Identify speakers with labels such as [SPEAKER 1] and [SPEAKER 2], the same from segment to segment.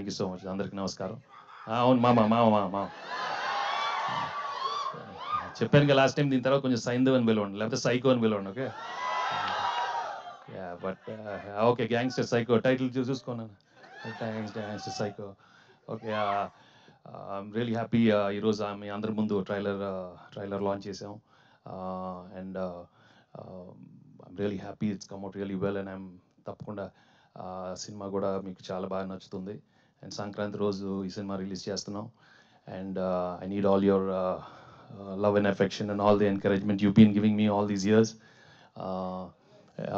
[SPEAKER 1] Thank you so much. అందరికీ నమస్కారం. అవును మామ మామ మామ చెప్పాను కదా లాస్ట్ టైం, దీని తర్వాత కొంచెం సైంధవ్ అని పిలవండి, లేకపోతే సైకో అని పిలవండి. Okay but okay, gangster psycho title చూసుకున్నాను. Gangster psycho. Okay, I'm really happy. ఈరోజు మీ అందరి ముందు ట్రైలర్ లాంచ్ చేసాం. And I'm really happy, it's come out really well. And I'm తప్పకుండా సినిమా కూడా మీకు చాలా బాగా నచ్చుతుంది. అండ్ సంక్రాంతి రోజు ఈ సినిమా రిలీజ్ చేస్తున్నాం. And I need all your love and affection and all the encouragement you've been giving me all these years.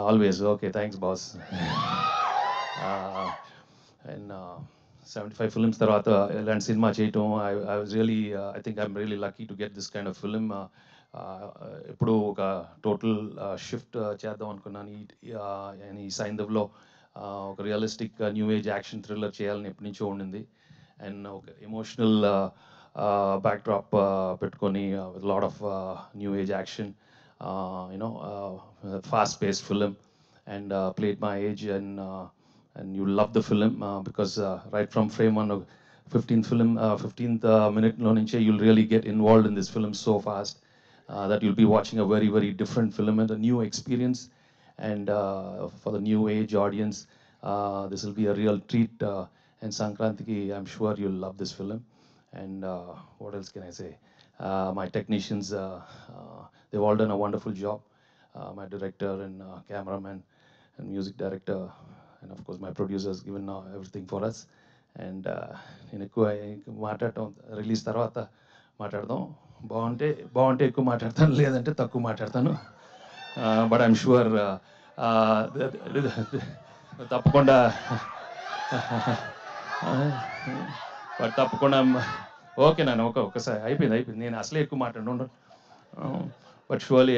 [SPEAKER 1] Always. Okay, thanks, boss. And 75 films tarvata ilanti cinema cheyadam, I was really I think I'm really lucky to get this kind of film. Ippudu oka total shift cheddam anukunnanu ee Saindhavlo oka realistic new age action thriller cheyalani eppudu nuncho undindi. And oka emotional backdrop పెట్టుకొని with a lot of new age action, fast paced film, and played my age. And you love the film because right from frame one, 15th minute lo nunche you'll really get involved in this film so fast that you'll be watching a very very different film and a new experience. And for the new age audience, this will be a real treat. And Sankrantiki, I'm sure you'll love this film. And what else can I say? My technicians, they've all done a wonderful job. My director and cameraman and music director, and of course my producers, given everything for us. And నేను ఎక్కువ మాట్లాడటం release తర్వాత మాట్లాడదాం. బాగుంటే ఎక్కువ మాట్లాడతాను, లేదంటే తక్కువ మాట్లాడతాను. బట్ ఐఎమ్ షూర్ తప్పకుండా ఓకే నాన్న, ఒక్కసారి అయిపోయింది. నేను అసలే ఎక్కువ మాట్లాడు. But surely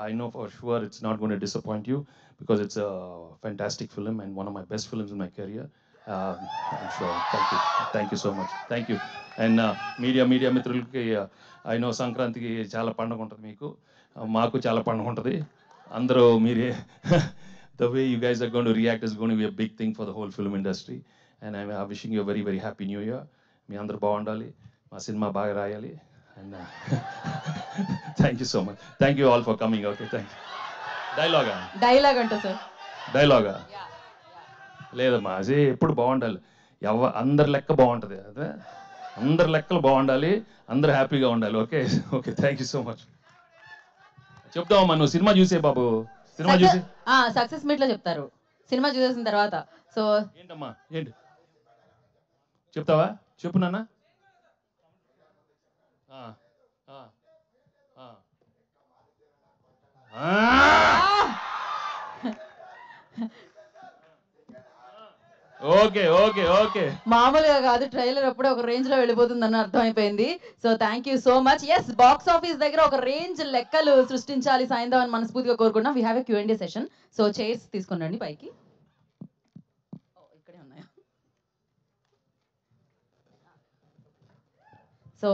[SPEAKER 1] I know for sure it's not going to disappoint you because it's a fantastic film and one of my best films in my career. I'm sure. Thank you so much. Thank you. And media మిత్రులకి, I know సంక్రాంతికి చాలా పండుగ ఉంటుంది మీకు, మాకు చాలా పండుగ ఉంటుంది. అందరూ మీరే the way you guys are going to react is going to be a big thing for the whole film industry. And I'm wishing you a very very happy new year. మీ అందరూ బాగుండాలి, మా సినిమా బాగా రాయాలి. And thank you so much. Thank you all for coming. Okay, thank you.
[SPEAKER 2] Dialogue అంట sir.
[SPEAKER 1] డైలాగా లేదమ్మా, అది ఎప్పుడు బాగుండాలి, అందరి లెక్క బాగుంటుంది. అదే అందరి లెక్కలు బాగుండాలి, అందరు హ్యాపీగా ఉండాలి. Okay okay, thank you so much. చెప్తామమ్మా, నువ్వు సినిమా చూసే బాబు, సినిమా చూసి
[SPEAKER 2] సక్సెస్ మీట్ లో చెప్తారు సినిమా చూసేసిన తర్వాత. సో
[SPEAKER 1] ఏంటమ్మా, ఏంటి చెప్తావా? చెప్పు నాన్న. ఓకే ఓకే ఓకే,
[SPEAKER 2] మామూలుగా కాదు, ట్రైలర్ అప్పుడే ఒక రేంజ్ లో వెళ్ళిపోతుందని అర్థమైపోయింది. So thank you so much. Yes, box office దగ్గర ఒక రేంజ్ లెక్కలు సృష్టించాలి సాయంత్రం అని మనస్ఫూర్తిగా కోరుకున్నాం. We have a Q&A session. So chairs తీసుకుని రండి పైకి. ఇక్కడే ఉన్నాయా? సో